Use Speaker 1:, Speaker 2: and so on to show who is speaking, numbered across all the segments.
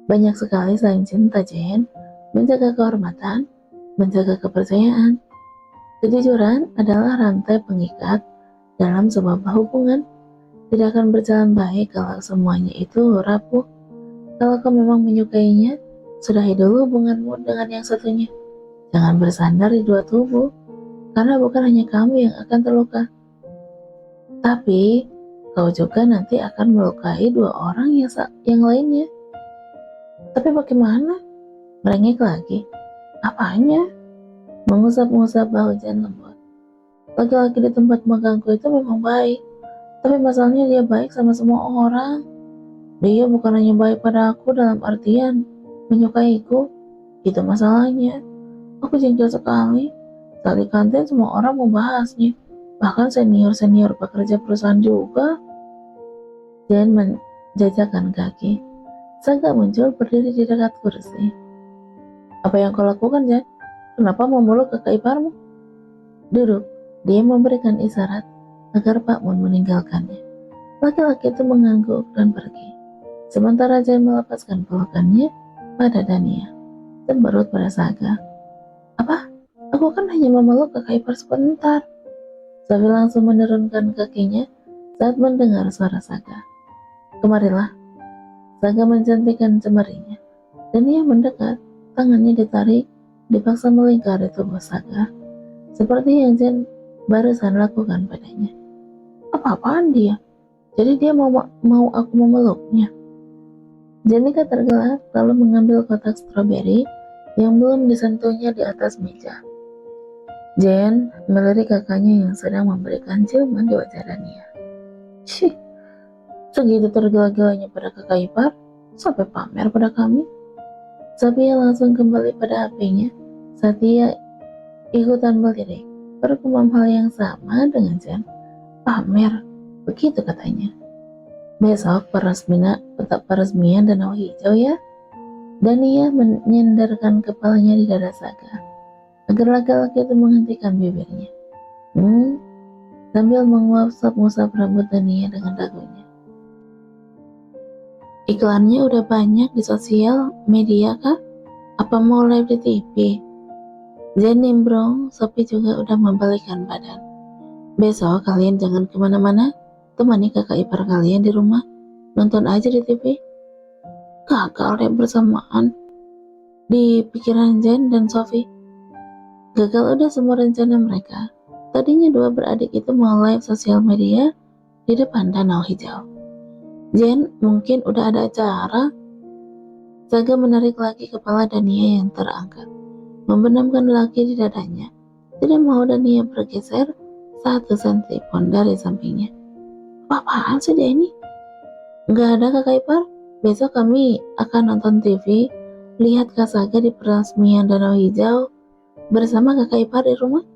Speaker 1: Banyak sekali selain cinta, Jen. Menjaga kehormatan, menjaga kepercayaan. Kejujuran adalah rantai pengikat dalam sebuah hubungan. Tidak akan berjalan baik kalau semuanya itu rapuh. Kalau kau memang menyukainya, sudahi dulu hubunganmu dengan yang satunya. Jangan bersandar di dua tubuh, karena bukan hanya kamu yang akan terluka, tapi kau juga nanti akan melukai dua orang yang lainnya. Tapi bagaimana? Merengek lagi. Apanya? Mengusap-ngusap bahu Jen lembut. Laki-laki di tempat magangku itu memang baik, tapi masalahnya dia baik sama semua orang. Dia bukan hanya baik pada aku dalam artian menyukaiku. Itu masalahnya. Aku jengkel sekali. Saat di kantin semua orang membahasnya. Bahkan senior-senior pekerja perusahaan juga. Jen menjajakan kaki. Saga muncul berdiri di dekat kursi. Apa yang kau lakukan, Jen? Kenapa memeluk kakak iparmu? Duduk. Dia memberikan isyarat agar Pak Mun meninggalkannya. Laki-laki itu mengangguk dan pergi. Sementara Jen melepaskan pelukannya pada Dania dan berut pada Saga. Apa? Aku kan hanya memeluk kakak ipar sebentar. Safi langsung menurunkan kakinya saat mendengar suara Saga. Kemarilah. Saga mencantikkan jemarinya dan ia mendekat. Tangannya ditarik, dipaksa melingkari tubuh Saga, seperti yang Jen barusan lakukan padanya. Apa-apaan dia? Jadi dia mau aku memeluknya? Jenika tergelak lalu mengambil kotak stroberi yang belum disentuhnya di atas meja. Jen melirik kakaknya yang sedang memberikan ciuman di wajah Dania. Cih, segitu tergila-gilanya pada kakak ipar, sampai pamer pada kami. Sophia langsung kembali pada HP-nya saat dia ikutan melirik, bergumam hal yang sama dengan Jen. Pamer, begitu katanya. Besok peresmian Danau Hijau ya. Dania menyandarkan kepalanya di dada Saga agar laki-laki itu menghentikan bibirnya. Sambil mengusap-ngusap rambut Dania dengan dagunya. Iklannya udah banyak di sosial media kah? Apa mau live di TV? Jen nimbrung, Sophie juga udah membalikkan badan. Besok kalian jangan kemana-mana, temani kakak ipar kalian di rumah, nonton aja di TV. Gagal deh bersamaan di pikiran Jen dan Sophie. Gagal udah semua rencana mereka. Tadinya dua beradik itu mau live sosial media di depan Danau Hijau. Jen mungkin udah ada acara. Saga menarik lagi kepala Dania yang terangkat, membenamkan laki di dadanya. Tidak mau Dania bergeser 1 senti pun dari sampingnya. Apaan sih dia ini? Gak ada kakak ipar? Besok kami akan nonton TV, lihat Kak Saga di peresmian Danau Hijau bersama kakak ipar di rumah.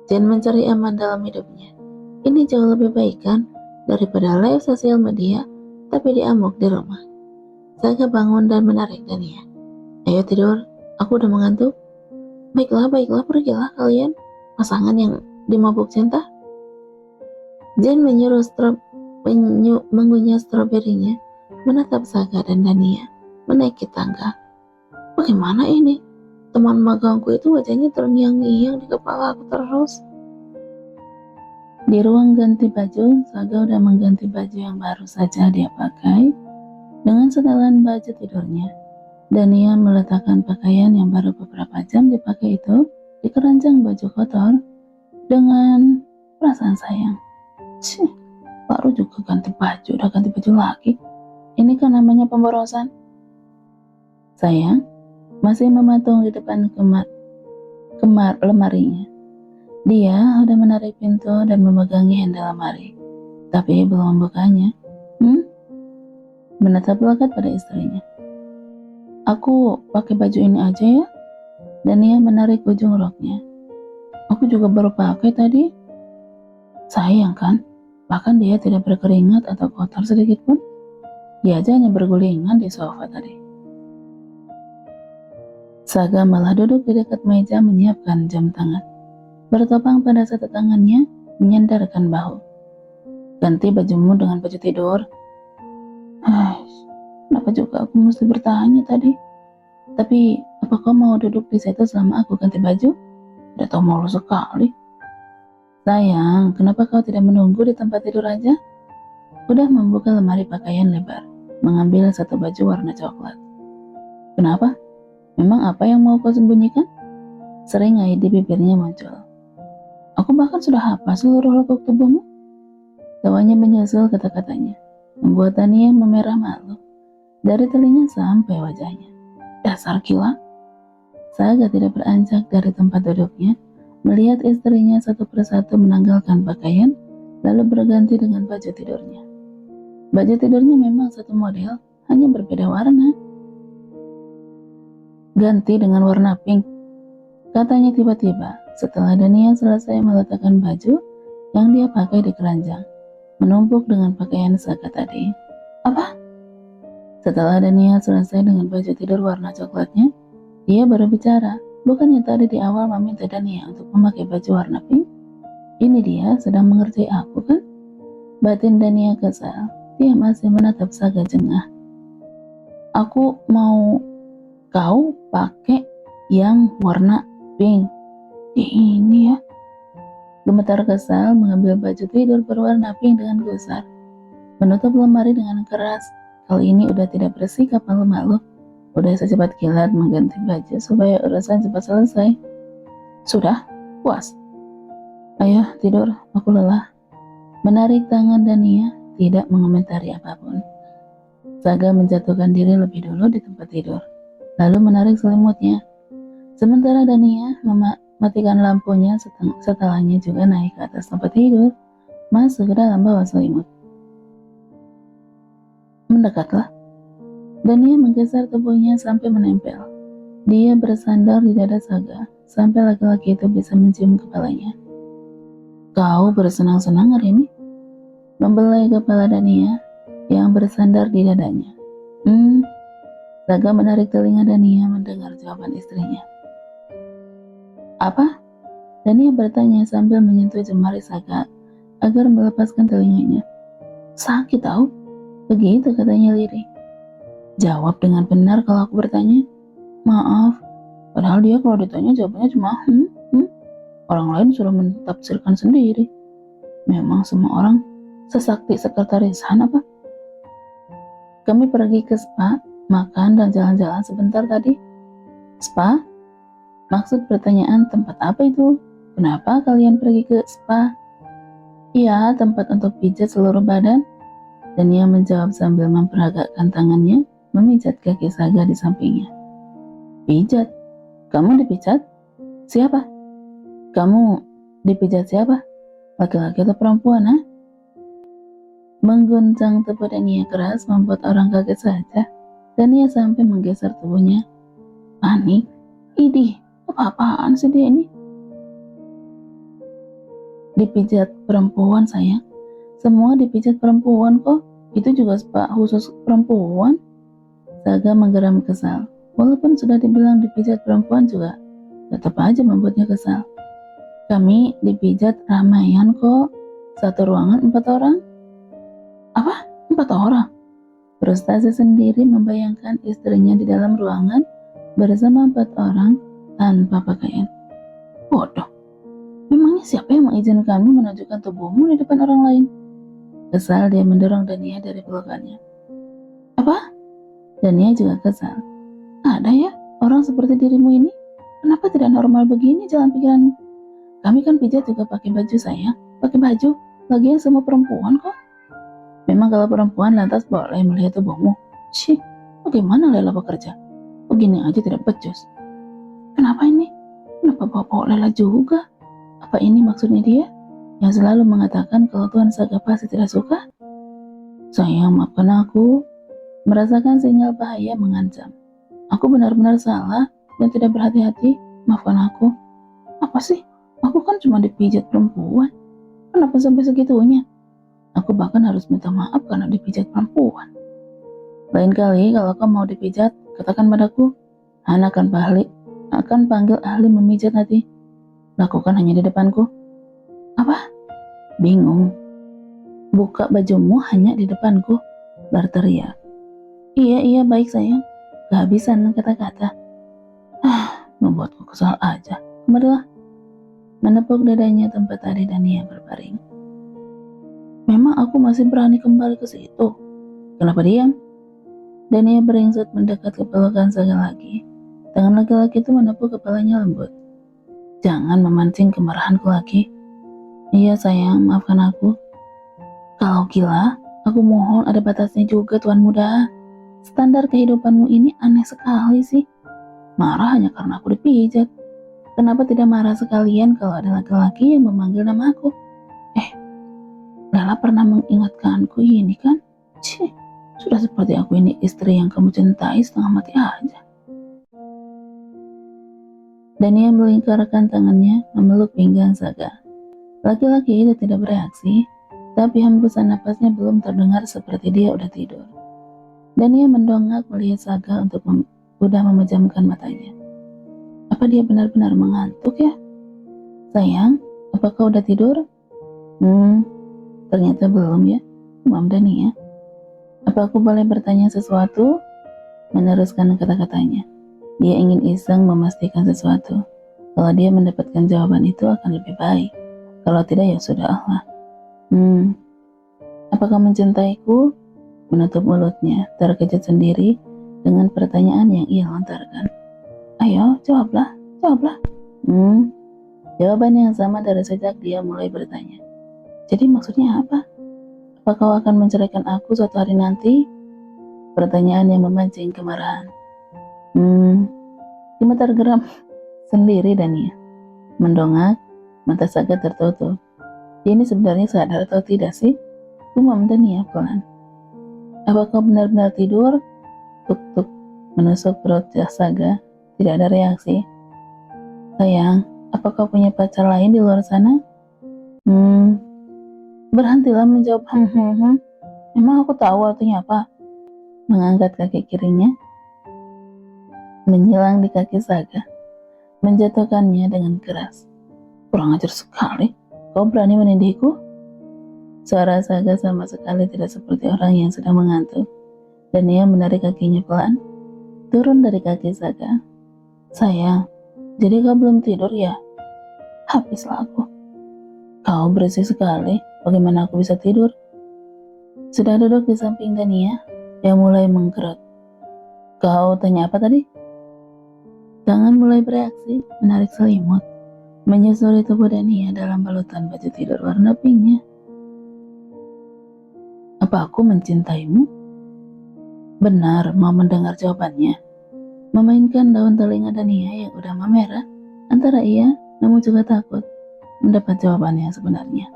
Speaker 1: Jen mencari aman dalam hidupnya. Ini jauh lebih baik kan daripada live sosial media tapi diamuk di rumah. Saga bangun dan menarik Dania. Ayo tidur, aku udah mengantuk. Baiklah, pergilah kalian, pasangan yang dimabuk cinta. Jen mengunyah stroberinya, menatap Saga dan Dania menaiki tangga. Bagaimana ini? Teman magangku itu wajahnya terngiang-ngiang di kepala aku terus. Di ruang ganti baju, Saga udah mengganti baju yang baru saja dia pakai dengan setelan baju tidurnya. Dania meletakkan pakaian yang baru beberapa jam dipakai itu di keranjang baju kotor dengan perasaan sayang. Cih, baru juga ganti baju, udah ganti baju lagi. Ini kan namanya pemborosan. Sayang, masih mematung di depan lemarinya. Dia udah menarik pintu dan memegangi handle lemari, tapi belum membukanya. Menatap lekat pada istrinya. Aku pakai baju ini aja ya. Dania menarik ujung roknya. Aku juga baru pakai tadi. Sayang kan? Bahkan dia tidak berkeringat atau kotor sedikit pun. Dia aja hanya bergulingan di sofa tadi. Saga malah duduk di dekat meja menyiapkan jam tangan. Bertopang pada satu tangannya, menyandarkan bahu. Ganti bajumu dengan baju tidur. Kenapa juga aku mesti bertanya tadi? Tapi, apa kau mau duduk di situ selama aku ganti baju? Udah tau malu sekali. Sayang, kenapa kau tidak menunggu di tempat tidur aja? Udah membuka lemari pakaian lebar, mengambil satu baju warna coklat. Kenapa? Memang apa yang mau kau sembunyikan? Seringai di bibirnya muncul. Aku bahkan sudah hafal seluruh lekuk tubuhmu. Tawanya menyusul kata-katanya, membuat Tania memerah malu dari telinga sampai wajahnya. Dasar gila. Saga tidak beranjak dari tempat duduknya, melihat istrinya satu persatu menanggalkan pakaian, lalu berganti dengan baju tidurnya. Baju tidurnya memang satu model, hanya berbeda warna. Ganti dengan warna pink, katanya tiba-tiba setelah Dania selesai meletakkan baju yang dia pakai di keranjang, menumpuk dengan pakaian Saga tadi. Apa? Setelah Dania selesai dengan baju tidur warna coklatnya, dia baru bicara. Bukannya tadi di awal meminta Dania untuk memakai baju warna pink? Ini dia sedang mengerti aku kan? Batin Dania kesal. Dia masih menatap Saga jengah. Aku mau kau pakai yang warna pink. Ini ya. Gemetar kesal mengambil baju tidur berwarna pink dengan gusar. Menutup lemari dengan keras. Kali ini udah tidak bersikap malu-malu. Udah secepat kilat mengganti baju supaya urusan cepat selesai. Sudah? Puas? Ayo tidur, aku lelah. Menarik tangan Dania, tidak mengomentari apapun. Saga menjatuhkan diri lebih dulu di tempat tidur, lalu menarik selimutnya. Sementara Dania mematikan lampunya, setelahnya juga naik ke atas tempat tidur, masuk ke dalam bawah selimut. Mendekatlah. Dania menggeser tubuhnya sampai menempel. Dia bersandar di dada Saga, sampai laki-laki itu bisa mencium kepalanya. Kau bersenang-senang hari ini? Membelai kepala Dania yang bersandar di dadanya. Saga menarik telinga Dania mendengar jawaban istrinya. Apa? Dania bertanya sambil menyentuh jemari Saga agar melepaskan telinganya. Sakit tahu? Begitu katanya lirih. Jawab dengan benar kalau aku bertanya. Maaf, padahal dia kalau ditanya jawabannya cuma Orang lain sudah mentafsirkan sendiri. Memang semua orang sesakti sekretarisan apa? Kami pergi ke spa, makan dan jalan-jalan sebentar tadi. Spa? Maksud pertanyaan tempat apa itu? Kenapa kalian pergi ke spa? Iya, tempat untuk pijat seluruh badan. Dania menjawab sambil memperagakkan tangannya memijat kaki Saga di sampingnya. Pijat? Kamu dipijat? Siapa? Kamu dipijat siapa? Laki-laki atau perempuan, ha? Mengguncang tubuh Dania keras membuat orang kaget saja. Dania sampai menggeser tubuhnya. Panik. Idih, apa-apaan sih dia ini? Dipijat perempuan, sayang. Semua dipijat perempuan kok. Itu juga spa khusus perempuan. Saga menggeram kesal. Walaupun sudah dibilang dipijat perempuan juga, tetap aja membuatnya kesal. Kami dipijat ramaian kok. Satu ruangan 4 orang. Apa? 4 orang? Frustasi sendiri membayangkan istrinya di dalam ruangan bersama 4 orang tanpa pakaian. Bodoh. Memangnya siapa yang mengizinkan kamu menunjukkan tubuhmu di depan orang lain? Kesal dia mendorong Dania dari pelukannya. Apa? Dania juga kesal. Ada ya orang seperti dirimu ini? Kenapa tidak normal begini jalan pikiranmu? Kami kan pijat juga pakai baju, sayang. Pakai baju. Lagian semua perempuan kok. Memang kalau perempuan lantas boleh melihat tubuhmu. Syih, bagaimana Lela bekerja? Begini aja tidak becus. Kenapa ini? Kenapa bawa Lela juga? Apa ini maksudnya dia? Yang selalu mengatakan kalau Tuan Saga pasti tidak suka? Sayang, maafkan aku. Merasakan sinyal bahaya mengancam. Aku benar-benar salah dan tidak berhati-hati. Maafkan aku. Apa sih? Aku kan cuma dipijat perempuan. Kenapa sampai segitunya? Aku bahkan harus minta maaf karena dipijat perempuan. Lain kali kalau kau mau dipijat, katakan padaku. Hana akan panggil ahli memijat nanti. Lakukan hanya di depanku. Apa? Bingung. Buka bajumu hanya di depanku. Berteriak. Iya, baik sayang. Kehabisan kata-kata. Membuatku kesal aja. Kemarilah. Menepuk dadanya tempat Ari dan Nia berbaring. Memang aku masih berani kembali ke situ. Kenapa diam? Dania beringsut mendekat ke pelukan Saga lagi. Tangan laki-laki itu menepuk kepalanya lembut. Jangan memancing kemarahanku lagi. Iya sayang, maafkan aku. Kalau gila, aku mohon ada batasnya juga tuan muda. Standar kehidupanmu ini aneh sekali sih. Marah hanya karena aku dipijat. Kenapa tidak marah sekalian kalau ada laki-laki yang memanggil nama aku? Lala pernah mengingatkanku ini kan? Cih, sudah seperti aku ini istri yang kamu cintai setengah mati aja. Dania melingkarkan tangannya memeluk pinggang Saga. Laki-laki itu tidak bereaksi, tapi hembusan napasnya belum terdengar seperti dia udah tidur. Dania mendongak melihat Saga untuk udah memejamkan matanya. Apa dia benar-benar mengantuk ya? Sayang, apakah udah tidur? Ternyata belum ya, Mam Dania. Apa aku boleh bertanya sesuatu? Meneruskan kata-katanya. Dia ingin iseng memastikan sesuatu. Kalau dia mendapatkan jawaban itu akan lebih baik. Kalau tidak ya sudahlah. Apakah mencintaiku? Menutup mulutnya, terkejut sendiri dengan pertanyaan yang ia lontarkan. Ayo, jawablah. Jawaban yang sama dari sejak dia mulai bertanya. Jadi maksudnya apa? Apa kau akan menceraikan aku suatu hari nanti? Pertanyaan yang memancing kemarahan. Gemetar geram sendiri Dania. Mendongak, mata Saga tertutup. Dia ini sebenarnya sadar atau tidak sih? Gumam Dania pelan. Apa kau benar-benar tidur? Tuk-tuk menusuk perut Saga. Tidak ada reaksi. Sayang, apa kau punya pacar lain di luar sana? Berhentilah menjawab Emang aku tahu artinya apa? Mengangkat kaki kirinya, menyilang di kaki Saga, menjatuhkannya dengan keras. Kurang ajar sekali, kau berani menindihku? Suara Saga sama sekali tidak seperti orang yang sedang mengantuk, dan ia menarik kakinya pelan, turun dari kaki Saga. Sayang, jadi kau belum tidur ya? Habislah aku. Kau bersih sekali. Bagaimana aku bisa tidur? Sudah duduk di samping Dania, yang mulai mengkerut. Kau tanya apa tadi? Tangan mulai bereaksi, menarik selimut, menyusuri tubuh Dania dalam balutan baju tidur warna pinknya. Apa aku mencintaimu? Benar, mau mendengar jawabannya. Memainkan daun telinga Dania yang udah memerah, antara iya, namun juga takut mendapat jawabannya sebenarnya.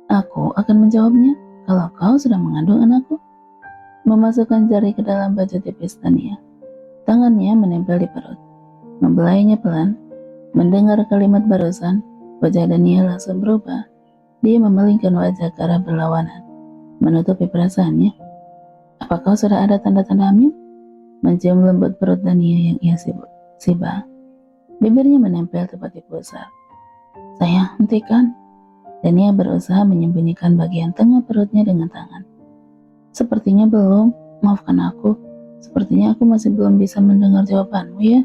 Speaker 1: Aku akan menjawabnya kalau kau sudah mengandung anakku. Memasukkan jari ke dalam baju tipis Dania. Tangannya menempel di perut, membelainya pelan. Mendengar kalimat barusan, wajah Dania langsung berubah. Dia memalingkan wajah ke arah berlawanan, menutupi perasaannya. Apa kau sudah ada tanda-tanda hamil? Mencium lembut perut Dania yang ia siba. Bibirnya menempel tepat di pusar. Sayang, hentikan. Dania berusaha menyembunyikan bagian tengah perutnya dengan tangan. Sepertinya belum, maafkan aku. Sepertinya aku masih belum bisa mendengar jawabanmu ya.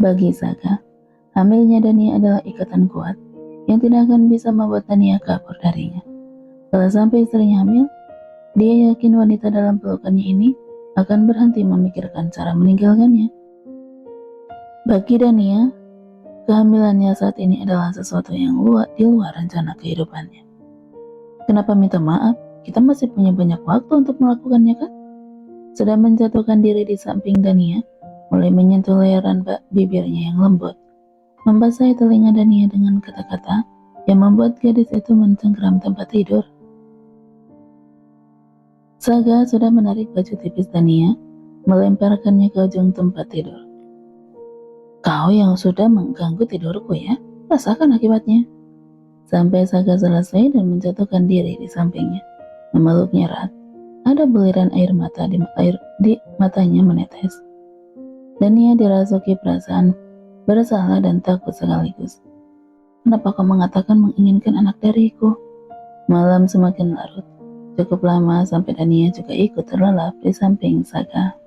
Speaker 1: Bagi Saga, hamilnya Dania adalah ikatan kuat yang tidak akan bisa membuat Dania kabur darinya. Kalau sampai istrinya hamil, dia yakin wanita dalam pelukannya ini akan berhenti memikirkan cara meninggalkannya. Bagi Dania, kehamilannya saat ini adalah sesuatu yang di luar rencana kehidupannya. Kenapa minta maaf? Kita masih punya banyak waktu untuk melakukannya kan? Sedang menjatuhkan diri di samping Dania, mulai menyentuh layaran bibirnya yang lembut, membasahi telinga Dania dengan kata-kata yang membuat gadis itu mencengkeram tempat tidur. Saga sudah menarik baju tipis Dania, melemparkannya ke ujung tempat tidur. Kau yang sudah mengganggu tidurku ya, rasakan akibatnya. Sampai Saga selesai dan menjatuhkan diri di sampingnya, memeluknya erat. Ada buliran air mata di matanya menetes. Dania dirasuki perasaan bersalah dan takut sekaligus. Kenapa kau mengatakan menginginkan anak dariku? Malam semakin larut. Cukup lama sampai Dania juga ikut terlelap di samping Saga.